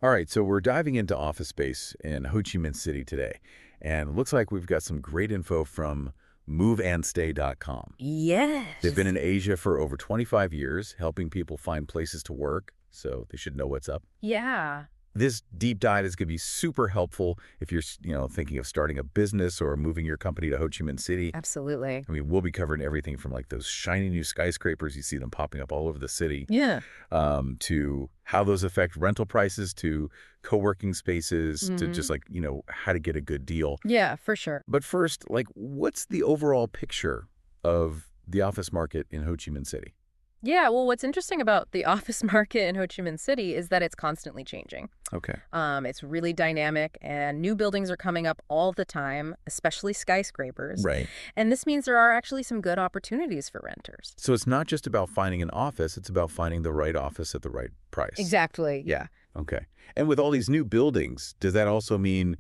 All right, so we're diving into office space in Ho Chi Minh City today, and it looks like we've got some great info from moveandstay.com. They've been Yes. in Asia for over 25 years, helping people find places to work, so they should know what's up. Yeah, This deep dive is going to be super helpful if you're, thinking of starting a business or moving your company to Ho Chi Minh City. absolutely. I mean, we'll be covering everything from like those shiny new skyscrapers, you see them popping up all over the city, Yeah. to how those affect rental prices, to co-working spaces, to hmm just like, how to get a good deal. Yeah, for sure. But first, like, what's the overall picture of the office market in Ho Chi Minh City? Yeah, well, what's interesting about the office market in Ho Chi Minh City is that it's constantly changing. Okay. It's really dynamic, and new buildings are coming up all the time, especially skyscrapers. Right. And this means there are actually some good opportunities for renters. So it's not just about finding an office, it's about finding the right office at the right price. Exactly. Yeah. Okay. And with all these new buildings, does that also mean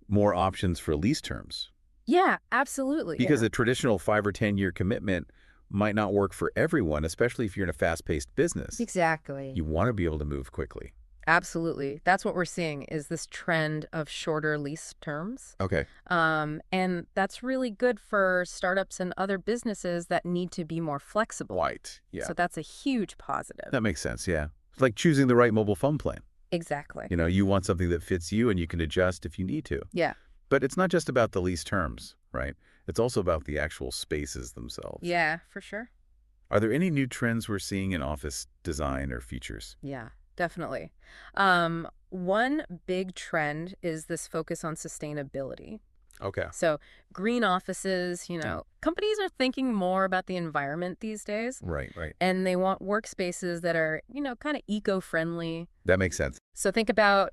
more options for lease terms? Yeah, absolutely. Because Yeah. a traditional 5 or 10 year commitment might not work for everyone, especially if you're in a fast-paced business. Exactly. You want to be able to move quickly. Absolutely. That's what we're seeing is this trend of shorter lease terms. Okay. And that's really good for startups and other businesses that need to be more flexible. Right. Yeah. So that's a huge positive. That makes sense. Yeah. It's like choosing the right mobile phone plan. Exactly. You want something that fits you and you can adjust if you need to. Yeah. But it's not just about the lease terms, right? It's also about the actual spaces themselves. Yeah, for sure. Are there any new trends we're seeing in office design or features? Yeah, definitely. One big trend is this focus on sustainability. Okay. So green offices, companies are thinking more about the environment these days, Right, right. and they want workspaces that are, kind of eco-friendly. That makes sense. So think about,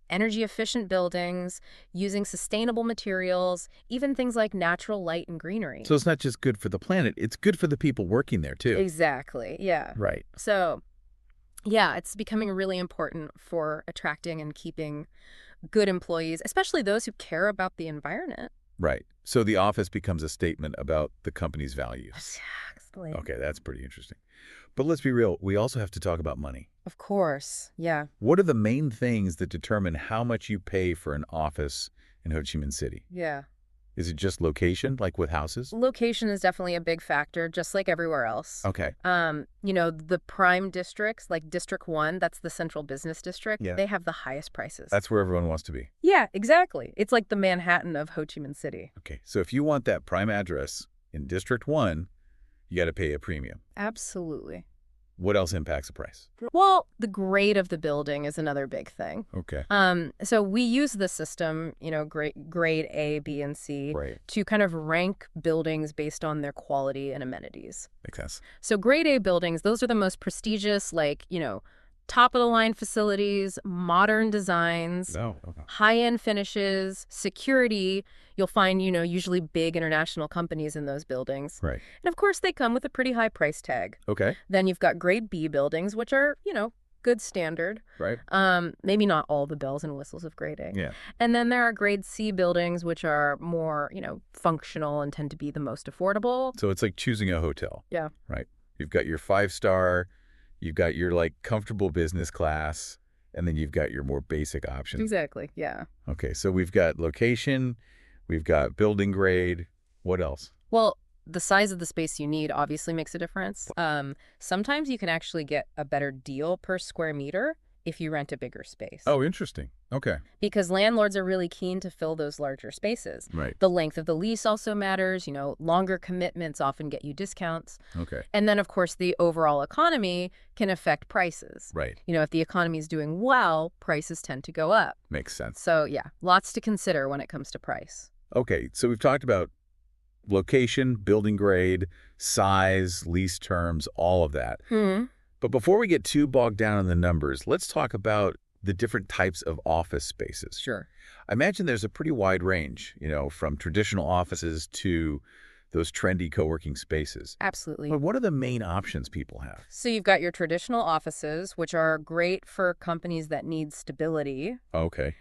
energy efficient buildings, using sustainable materials, even things like natural light and greenery. So it's not just good for the planet, it's good for the people working there too. Exactly. Yeah. Right. So, yeah, it's becoming really important for attracting and keeping good employees, especially those who care about the environment. Right. So the office becomes a statement about the company's values. Exactly. Okay, that's pretty interesting. But let's be real, we also have to talk about money. Of course. Yeah. What are the main things that determine how much you pay for an office in Ho Chi Minh City? Yeah. Is it just location, like with houses? Location is definitely a big factor, just like everywhere else. Okay. The prime districts, like District 1, that's the central business district, Yeah. they have the highest prices. That's where everyone wants to be. Yeah, exactly. It's like the Manhattan of Ho Chi Minh City. Okay, so if you want that prime address in District 1, you got to pay a premium. Absolutely. What else impacts the price? Well, the grade of the building is another big thing. Okay. So we use the system, grade A, B, and C Right. to kind of rank buildings based on their quality and amenities. Makes sense. So grade A buildings, those are the most prestigious, like, top of the line facilities, modern designs, No. Okay. high-end finishes, security. You'll find, usually big international companies in those buildings. Right. And of course, they come with a pretty high price tag. Okay. Then you've got grade B buildings, which are, good standard. Right. Maybe not all the bells and whistles of grade A. Yeah. And then there are grade C buildings, which are more, functional and tend to be the most affordable. So it's like choosing a hotel. Yeah. Right. You've got your 5-star, you've got your like comfortable business class, and then you've got your more basic options. Exactly. Yeah. Okay, so we've got location, we've got building grade. What else? Well, the size of the space you need obviously makes a difference. Sometimes you can actually get a better deal per square meter if you rent a bigger space. Oh, interesting. Okay. Because landlords are really keen to fill those larger spaces. Right. The length of the lease also matters. Longer commitments often get you discounts. Okay. And then, of course, the overall economy can affect prices. Right. If the economy is doing well, prices tend to go up. Makes sense. So, yeah, lots to consider when it comes to price. Okay, so we've talked about location, building grade, size, lease terms, all of that. But before we get too bogged down in the numbers, let's talk about the different types of office spaces. Sure. I imagine there's a pretty wide range, from traditional offices to those trendy co-working spaces. Absolutely. But what are the main options people have? So you've got your traditional offices, which are great for companies that need stability. Okay.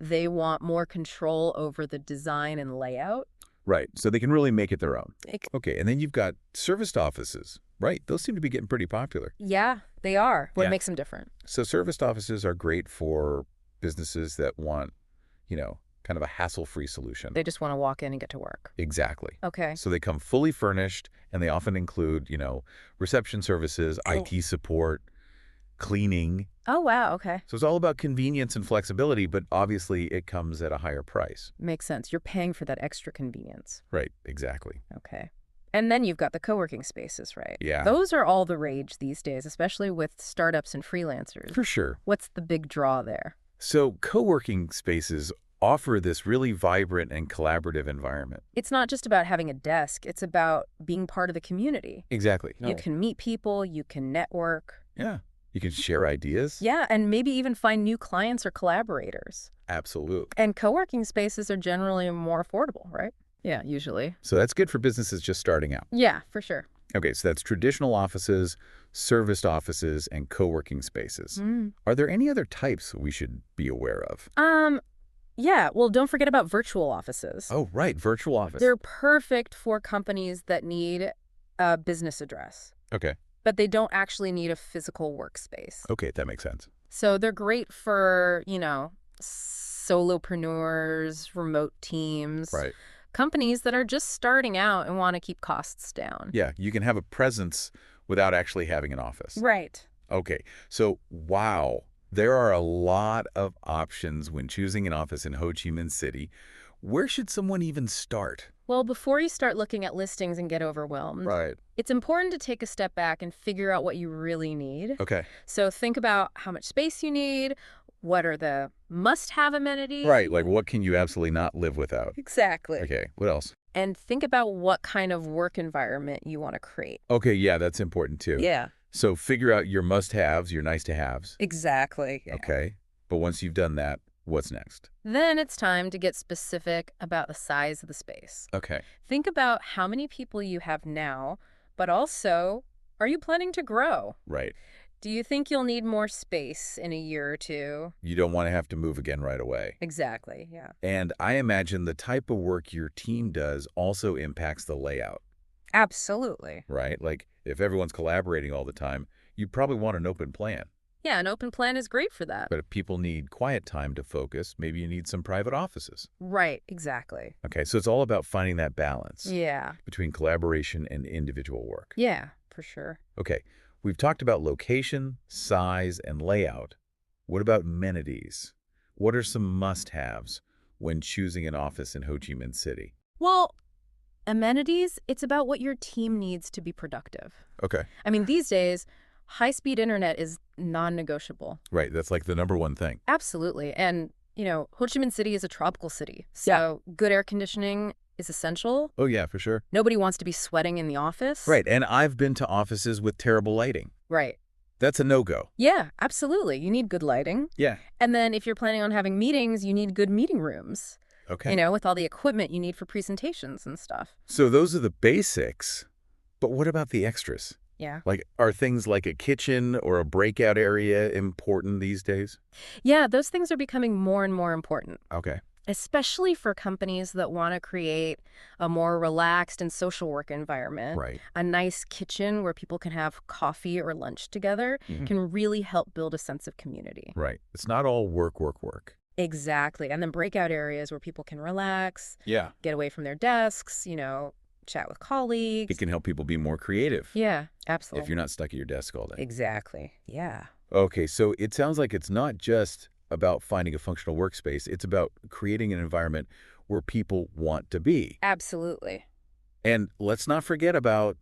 They want more control over the design and layout. Right, so they can really make it their own. Ex- Okay, and then you've got serviced offices, right? Those seem to be getting pretty popular. Yeah, They are. What Yeah. makes them different? So serviced offices are great for businesses that want, kind of a hassle-free solution. They just want to walk in and get to work. Exactly. Okay. So they come fully furnished, and they often include, reception services, IT support, cleaning. Oh, wow. Okay. So it's all about convenience and flexibility, but obviously it comes at a higher price. Makes sense. You're paying for that extra convenience. Right, exactly. Okay. And then you've got the co-working spaces, right? Yeah. Those are all the rage these days, especially with startups and freelancers. For sure. What's the big draw there? So co-working spaces offer this really vibrant and collaborative environment. It's not just about having a desk. It's about being part of the community. Exactly. You can meet people. You can network. Yeah. You can share ideas. Yeah, and maybe even find new clients or collaborators. Absolutely. And co-working spaces are generally more affordable, right? Yeah, usually. So that's good for businesses just starting out. Yeah, for sure. Okay, so that's traditional offices, serviced offices, and co-working spaces. Are there any other types we should be aware of? Yeah, well, don't forget about virtual offices. Oh, right, virtual office. They're perfect for companies that need a business address, Okay. but they don't actually need a physical workspace. Okay, that makes sense. So they're great for, solopreneurs, remote teams. Right. Companies that are just starting out and want to keep costs down. Yeah, you can have a presence without actually having an office. Right. Okay, so wow, there are a lot of options when choosing an office in Ho Chi Minh City. Where should someone even start? Well, before you start looking at listings and get overwhelmed, Right. it's important to take a step back and figure out what you really need. Okay. So think about how much space you need, what are the must-have amenities. Right, like what can you absolutely not live without? Exactly. Okay, what else? And think about what kind of work environment you want to create. Okay, yeah, that's important too. Yeah. So figure out your must-haves, your nice-to-haves. Exactly. Yeah. Okay, but once you've done that, what's next? Then it's time to get specific about the size of the space. Okay. Think about how many people you have now, but also, are you planning to grow? Right. Do you think you'll need more space in a year or two? You don't want to have to move again right away. Exactly, yeah. And I imagine the type of work your team does also impacts the layout, Absolutely. right? Like if everyone's collaborating all the time, you probably want an open plan. Yeah, an open plan is great for that. But if people need quiet time to focus, maybe you need some private offices. Right, exactly. Okay, so it's all about finding that balance Yeah. between collaboration and individual work. Yeah, for sure. Okay, we've talked about location, size, and layout. What about amenities? What are some must-haves when choosing an office in Ho Chi Minh City? Well, amenities, it's about what your team needs to be productive. Okay. I mean, these days, high-speed internet is non-negotiable. Right, that's like the number one thing. Absolutely. And, Ho Chi Minh City is a tropical city. So good air conditioning is essential. Oh, yeah, for sure. Nobody wants to be sweating in the office. Right, and I've been to offices with terrible lighting. Right. That's a no-go. Yeah, absolutely. You need good lighting. Yeah. And then if you're planning on having meetings, you need good meeting rooms. Okay. With all the equipment you need for presentations and stuff. So those are the basics, but what about the extras? Yeah. Like, are things like a kitchen or a breakout area important these days? Yeah, those things are becoming more and more important, Okay. especially for companies that want to create a more relaxed and social work environment. Right. A nice kitchen where people can have coffee or lunch together can really help build a sense of community. Right. It's not all work, work, work. Exactly. And then breakout areas where people can relax, Yeah. get away from their desks, chat with colleagues. It can help people be more creative. Yeah, absolutely. If you're not stuck at your desk all day. Exactly. Yeah. Okay, so it sounds like it's not just about finding a functional workspace. It's about creating an environment where people want to be. Absolutely. And let's not forget about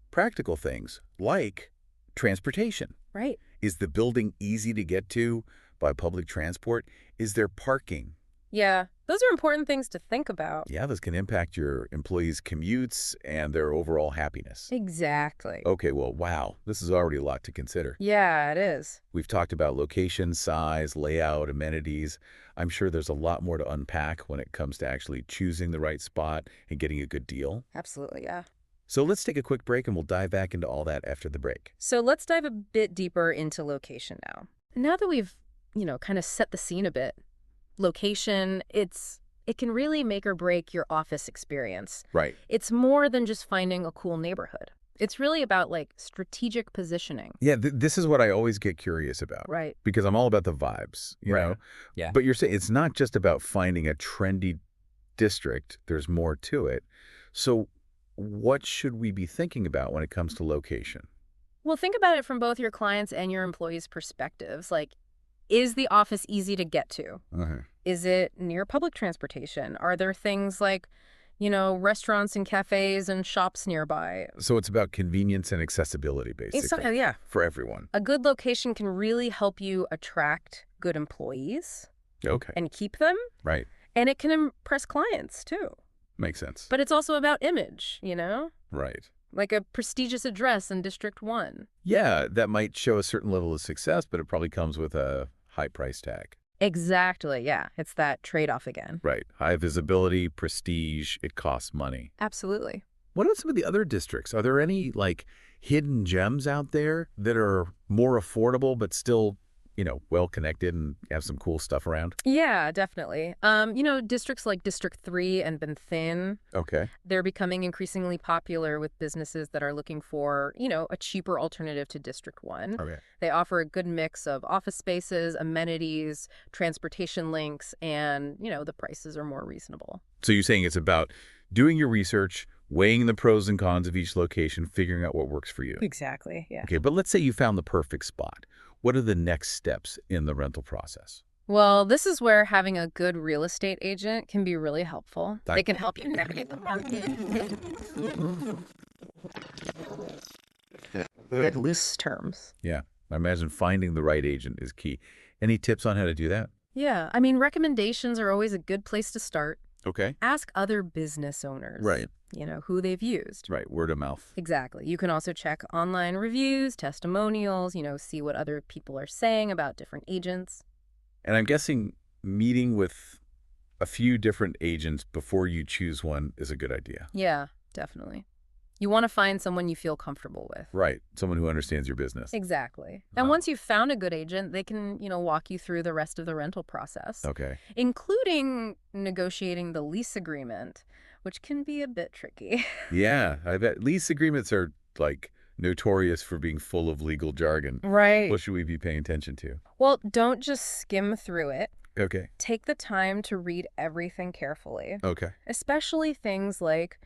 practical things like transportation. Right. Is the building easy to get to by public transport? Is there parking? Yeah, those are important things to think about. Yeah, this can impact your employees' commutes and their overall happiness. Exactly. Okay, well, wow, this is already a lot to consider. Yeah, it is. We've talked about location, size, layout, amenities. I'm sure there's a lot more to unpack when it comes to actually choosing the right spot and getting a good deal. Absolutely, yeah. So let's take a quick break and we'll dive back into all that after the break. So let's dive a bit deeper into location now. Now that we've, kind of set the scene a bit, location, it can really make or break your office experience. Right. It's more than just finding a cool neighborhood. It's really about like strategic positioning. Yeah, this is what I always get curious about. Right. Because I'm all about the vibes, you Right. know? Yeah. But you're saying it's not just about finding a trendy district. There's more to it. So what should we be thinking about when it comes to location? Well, think about it from both your clients and your employees' perspectives. Like, is the office easy to get to? Uh-huh. Is it near public transportation? Are there things like, restaurants and cafes and shops nearby? So it's about convenience and accessibility, basically, Yeah. for everyone. A good location can really help you attract good employees Okay. and keep them, Right. and it can impress clients too. Makes sense. But it's also about image, Right. like a prestigious address in District 1. Yeah, that might show a certain level of success, but it probably comes with a high price tag. Exactly, yeah. It's that trade-off again. Right. High visibility, prestige, it costs money. Absolutely. What about some of the other districts? Are there any, like, hidden gems out there that are more affordable but still, well-connected and have some cool stuff around? Yeah, definitely. Districts like District 3 and Ben Thin, Okay. they're becoming increasingly popular with businesses that are looking for, a cheaper alternative to District 1. Okay. They offer a good mix of office spaces, amenities, transportation links, and, the prices are more reasonable. So you're saying it's about doing your research, weighing the pros and cons of each location, figuring out what works for you. Exactly, yeah. Okay, but let's say you found the perfect spot. What are the next steps in the rental process? Well, this is where having a good real estate agent can be really helpful. That- They can help you navigate the market. Good lease terms. Yeah, I imagine finding the right agent is key. Any tips on how to do that? Yeah, recommendations are always a good place to start. Okay. Ask other business owners. Right. Who they've used. Right, word of mouth. Exactly. You can also check online reviews, testimonials, see what other people are saying about different agents. And I'm guessing meeting with a few different agents before you choose one is a good idea. Yeah, definitely. You want to find someone you feel comfortable with. Right, someone who understands your business. Exactly. And once you've found a good agent, they can, walk you through the rest of the rental process. Okay. Including negotiating the lease agreement, which can be a bit tricky. Yeah, I bet lease agreements are, like, notorious for being full of legal jargon. Right. What should we be paying attention to? Well, don't just skim through it. Okay. Take the time to read everything carefully. Okay. Especially things like,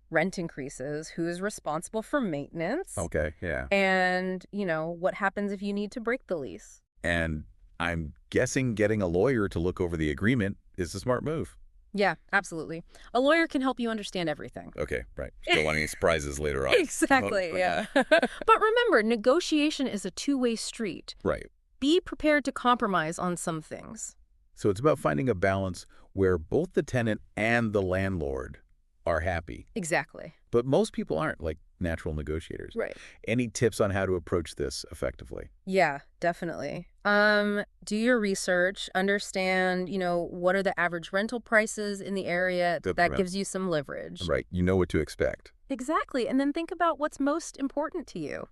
rent increases, who's responsible for maintenance. Okay, yeah. And, what happens if you need to break the lease. And I'm guessing getting a lawyer to look over the agreement is a smart move. Yeah, absolutely. A lawyer can help you understand everything. Okay, right. Don't want any surprises later on. Exactly, yeah. But remember, negotiation is a two-way street. Right. Be prepared to compromise on some things. So it's about finding a balance where both the tenant and the landlord are happy. Exactly. But most people aren't, like natural negotiators. Right. Any tips on how to approach this effectively? Yeah, definitely. Do your research, understand, what are the average rental prices in the area. That gives you some leverage. Right. You know what to expect. Exactly. And then think about what's most important to you,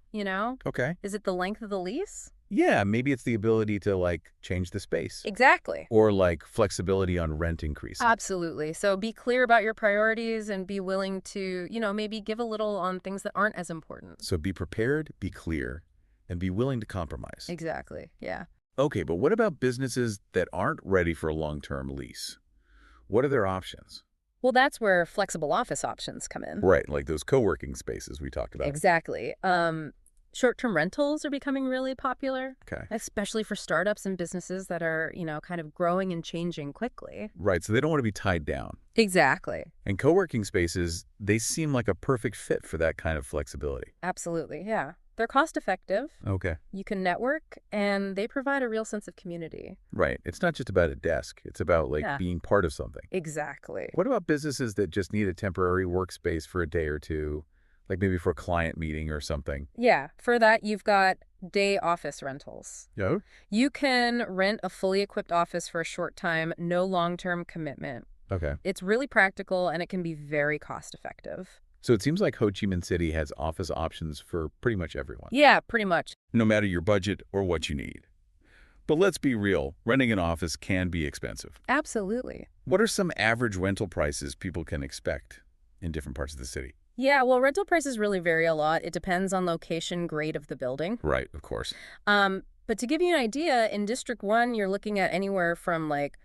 Okay. Is it the length of the lease? Yeah, maybe it's the ability to, like, change the space. Exactly. Or, like, flexibility on rent increase. Absolutely. So be clear about your priorities and be willing to, maybe give a little on things that aren't as important. So be prepared, be clear, and be willing to compromise. Exactly. Yeah. Okay, but what about businesses that aren't ready for a long-term lease? What are their options? Well, that's where flexible office options come in. Right, like those co-working spaces we talked about. Exactly. Short-term rentals are becoming really popular, Okay. especially for startups and businesses that are, kind of growing and changing quickly. Right, so they don't want to be tied down. Exactly. And co-working spaces, they seem like a perfect fit for that kind of flexibility. Absolutely, yeah. They're cost-effective, Okay. you can network, and they provide a real sense of community. Right, it's not just about a desk. It's about, like, Yeah. being part of something. Exactly. What about businesses that just need a temporary workspace for a day or two, like maybe for a client meeting or something? Yeah, for that, you've got day office rentals. Yeah. You can rent a fully equipped office for a short time, no long-term commitment. Okay. It's really practical, and it can be very cost-effective. So it seems like Ho Chi Minh City has office options for pretty much everyone, Yeah, pretty much. no matter your budget or what you need. But let's be real, renting an office can be expensive. Absolutely. What are some average rental prices people can expect in different parts of the city? Yeah, well, rental prices really vary a lot. It depends on location, grade of the building. Right, of course. But to give you an idea, in District 1, you're looking at anywhere from like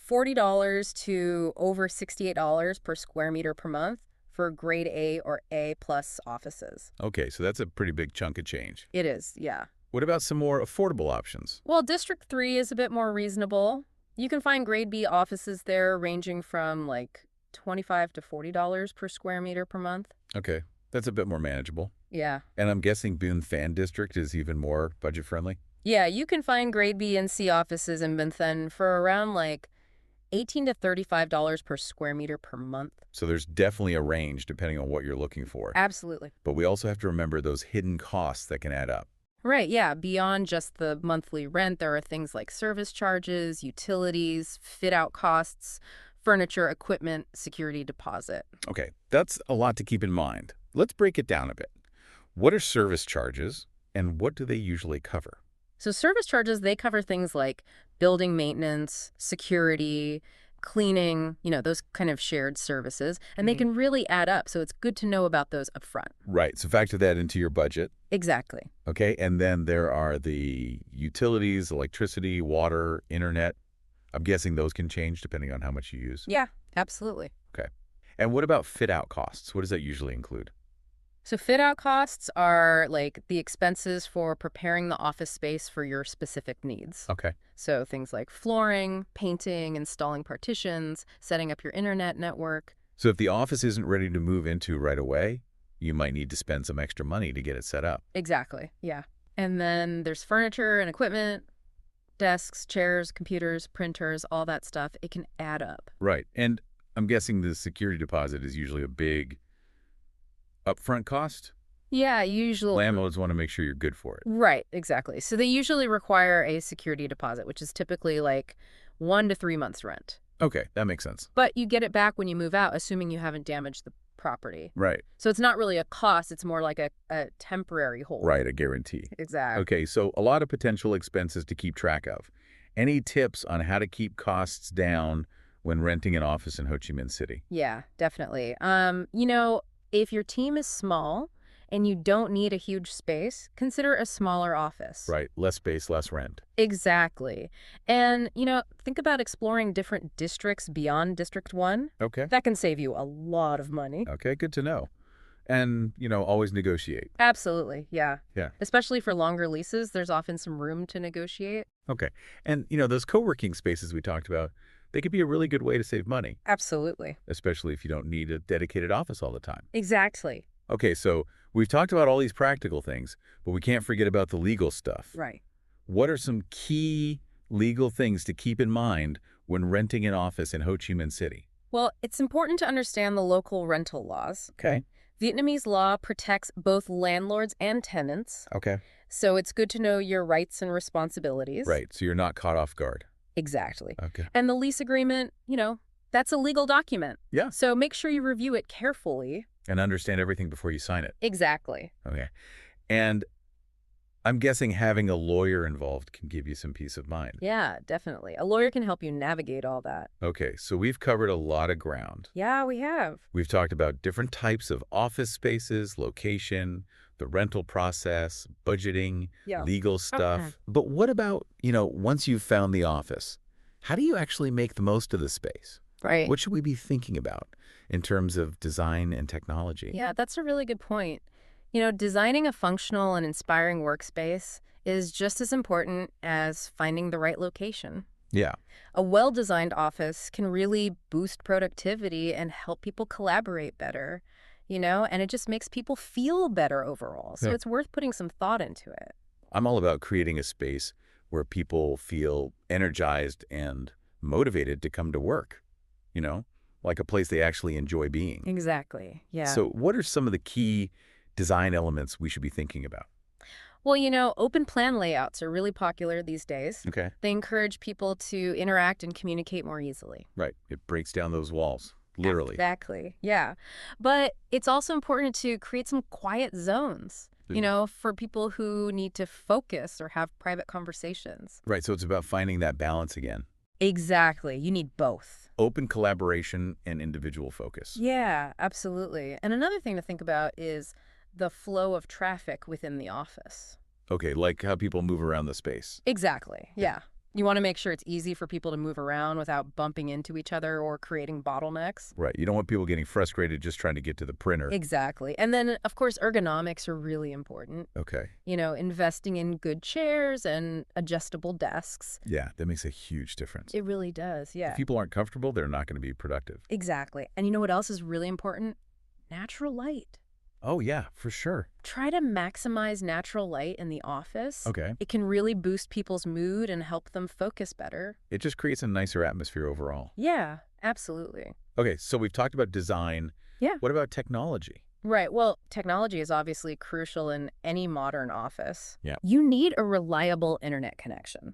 $40 to over $68 per square meter per month for grade A or A plus offices. Okay, so that's a pretty big chunk of change. It is, yeah. What about some more affordable options? Well, District 3 is a bit more reasonable. You can find grade B offices there ranging from like $25 to $40 per square meter per month. Okay, that's a bit more manageable. Yeah. And I'm guessing Boone Fan District is even more budget-friendly? Yeah, you can find grade B and C offices in Benthen for around like $18 to $35 per square meter per month. So there's definitely a range depending on what you're looking for. Absolutely. But we also have to remember those hidden costs that can add up. Right, yeah. Beyond just the monthly rent, there are things like service charges, utilities, fit-out costs, furniture, equipment, security deposit. Okay, that's a lot to keep in mind. Let's break it down a bit. What are service charges, and what do they usually cover? So service charges, they cover things like building maintenance, security, cleaning, those kind of shared services, and they can really add up. So it's good to know about those up front. Right, so factor that into your budget. Exactly. Okay, and then there are the utilities, electricity, water, internet. I'm guessing those can change depending on how much you use. Yeah, absolutely. Okay. And what about fit-out costs? What does that usually include? So fit-out costs are like the expenses for preparing the office space for your specific needs. Okay. So things like flooring, painting, installing partitions, setting up your internet network. So if the office isn't ready to move into right away, you might need to spend some extra money to get it set up. Exactly, yeah. And then there's furniture and equipment, desks, chairs, computers, printers, all that stuff. It can add up. Right. And I'm guessing the security deposit is usually a big upfront cost? Yeah, usually. Landlords want to make sure you're good for it. Right, exactly. So they usually require a security deposit, which is typically like 1 to 3 months rent. Okay, that makes sense. But you get it back when you move out, assuming you haven't damaged the property. Right. So it's not really a cost. It's more like a temporary hold. Right, a guarantee. Exactly. Okay, so a lot of potential expenses to keep track of. Any tips on how to keep costs down when renting an office in Ho Chi Minh City? Yeah, definitely. If your team is small and you don't need a huge space, consider a smaller office. Right, less space, less rent. Exactly. And, think about exploring different districts beyond District 1. Okay. That can save you a lot of money. Okay, good to know. And, always negotiate. Absolutely, yeah. Yeah. Especially for longer leases, there's often some room to negotiate. Okay. And, those co-working spaces we talked about, they could be a really good way to save money, Absolutely. especially if you don't need a dedicated office all the time. Exactly. Okay, so we've talked about all these practical things, but we can't forget about the legal stuff. Right. What are some key legal things to keep in mind when renting an office in Ho Chi Minh City? Well, it's important to understand the local rental laws. Okay. Vietnamese law protects both landlords and tenants, Okay. so it's good to know your rights and responsibilities. Right, so you're not caught off guard. Exactly. Okay. And the lease agreement, that's a legal document. Yeah. So make sure you review it carefully. And understand everything before you sign it. Exactly. Okay. And I'm guessing having a lawyer involved can give you some peace of mind. Yeah, definitely. A lawyer can help you navigate all that. Okay, so we've covered a lot of ground. Yeah, we have. We've talked about different types of office spaces, location, the rental process, budgeting, Yeah. legal stuff. But what about, once you've found the office, how do you actually make the most of the space? Right. What should we be thinking about in terms of design and technology? Yeah, that's a really good point. Designing a functional and inspiring workspace is just as important as finding the right location. Yeah. A well-designed office can really boost productivity and help people collaborate better, and it just makes people feel better overall. So Yeah. it's worth putting some thought into it. I'm all about creating a space where people feel energized and motivated to come to work, like a place they actually enjoy being. Exactly. Yeah. So what are some of the key design elements we should be thinking about? Well, open plan layouts are really popular these days. Okay. They encourage people to interact and communicate more easily. Right. It breaks down those walls, literally. Exactly. Yeah. But it's also important to create some quiet zones, for people who need to focus or have private conversations. Right. So it's about finding that balance again. Exactly. You need both. Open collaboration and individual focus. Yeah, absolutely. And another thing to think about is the flow of traffic within the office. Okay, like how people move around the space. Exactly. Yeah. Yeah. You want to make sure it's easy for people to move around without bumping into each other or creating bottlenecks. Right. You don't want people getting frustrated just trying to get to the printer. Exactly. And then, of course, ergonomics are really important. Okay. Investing in good chairs and adjustable desks. Yeah, that makes a huge difference. It really does. If Yeah. people aren't comfortable, they're not going to be productive. Exactly. And you know what else is really important? Natural light. Oh, yeah, for sure. Try to maximize natural light in the office. Okay. It can really boost people's mood and help them focus better. It just creates a nicer atmosphere overall. Yeah, absolutely. Okay, so we've talked about design. Yeah. What about technology? Right. Well, technology is obviously crucial in any modern office. Yeah. You need a reliable internet connection.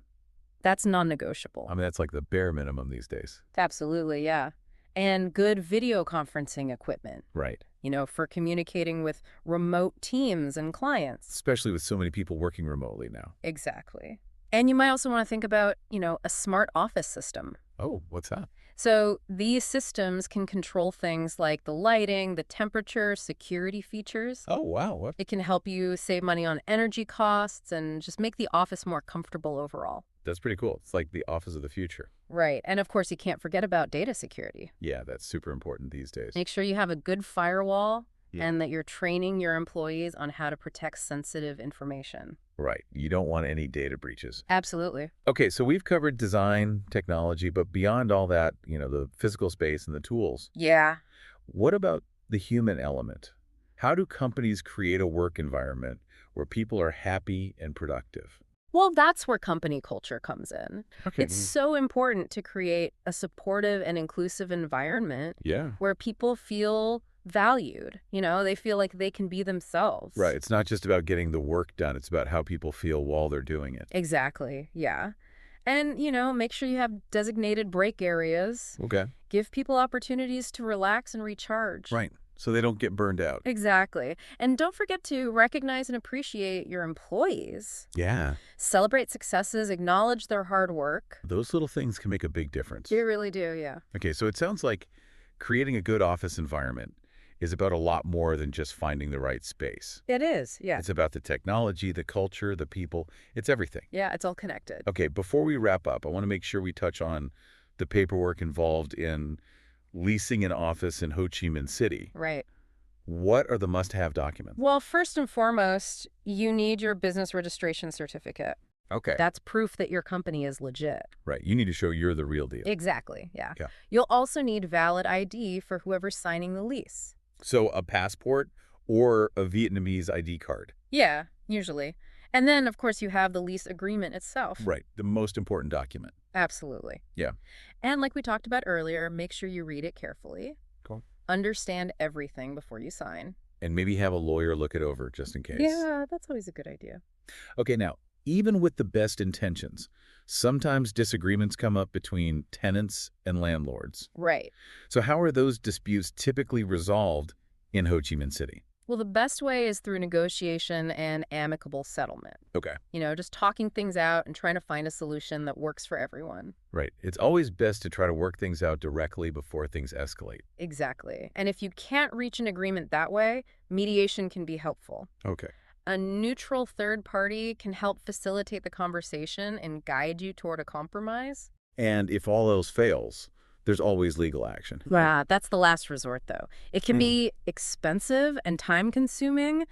That's non-negotiable. I mean, that's like the bare minimum these days. Absolutely, yeah. And good video conferencing equipment, Right. for communicating with remote teams and clients. Especially with so many people working remotely now. Exactly. And you might also want to think about, a smart office system. Oh, what's that? So these systems can control things like the lighting, the temperature, security features. Oh, wow. What? It can help you save money on energy costs and just make the office more comfortable overall. That's pretty cool. It's like the office of the future. Right. And of course, you can't forget about data security. Yeah, that's super important these days. Make sure you have a good firewall Yeah. and that you're training your employees on how to protect sensitive information. Right. You don't want any data breaches. Absolutely. Okay, so we've covered design, technology, but beyond all that, the physical space and the tools, Yeah. what about the human element? How do companies create a work environment where people are happy and productive? Well, that's where company culture comes in. Okay. It's so important to create a supportive and inclusive environment Yeah. where people feel valued. They feel like they can be themselves. Right. It's not just about getting the work done. It's about how people feel while they're doing it. Exactly. Yeah. And, make sure you have designated break areas. Okay. Give people opportunities to relax and recharge. Right. So they don't get burned out. Exactly. And don't forget to recognize and appreciate your employees. Yeah. Celebrate successes, acknowledge their hard work. Those little things can make a big difference. They really do, yeah. Okay, so it sounds like creating a good office environment is about a lot more than just finding the right space. It is, yeah. It's about the technology, the culture, the people. It's everything. Yeah, it's all connected. Okay, before we wrap up, I want to make sure we touch on the paperwork involved in leasing an office in Ho Chi Minh City. Right. What are the must-have documents? Well, first and foremost, you need your business registration certificate. Okay. That's proof that your company is legit. Right. You need to show you're the real deal. Exactly, yeah. Yeah. You'll also need valid ID for whoever's signing the lease. So a passport or a Vietnamese ID card. Yeah, usually. And then, of course, you have the lease agreement itself. Right. The most important document. Absolutely. Yeah. And like we talked about earlier, make sure you read it carefully. Cool. Understand everything before you sign. And maybe have a lawyer look it over just in case. Yeah, that's always a good idea. Okay, now, even with the best intentions, sometimes disagreements come up between tenants and landlords. Right. So how are those disputes typically resolved in Ho Chi Minh City? Well, the best way is through negotiation and amicable settlement. Okay. Just talking things out and trying to find a solution that works for everyone. Right. It's always best to try to work things out directly before things escalate. Exactly. And if you can't reach an agreement that way, mediation can be helpful. Okay. A neutral third party can help facilitate the conversation and guide you toward a compromise. And if all else fails, there's always legal action. Yeah, that's the last resort, though. It can be expensive and time-consuming,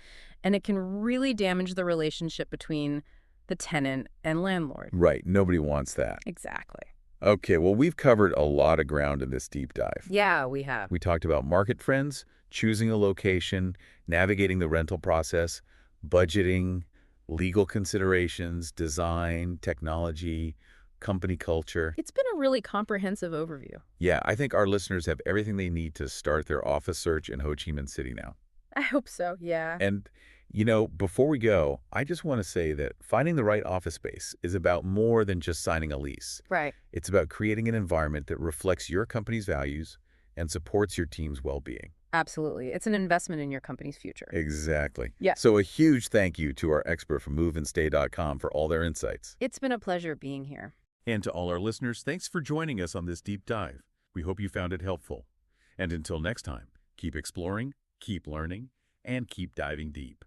and it can really damage the relationship between the tenant and landlord. Right. Nobody wants that. Exactly. Okay, well, we've covered a lot of ground in this deep dive. Yeah, we have. We talked about market trends, choosing a location, navigating the rental process, budgeting, legal considerations, design, technology, company culture. It's been a really comprehensive overview. Yeah, I think our listeners have everything they need to start their office search in Ho Chi Minh City now. I hope so, yeah. And, before we go, I just want to say that finding the right office space is about more than just signing a lease. Right. It's about creating an environment that reflects your company's values and supports your team's well-being. Absolutely. It's an investment in your company's future. Exactly. Yeah. So a huge thank you to our expert from moveandstay.com for all their insights. It's been a pleasure being here. And to all our listeners, thanks for joining us on this deep dive. We hope you found it helpful. And until next time, keep exploring, keep learning, and keep diving deep.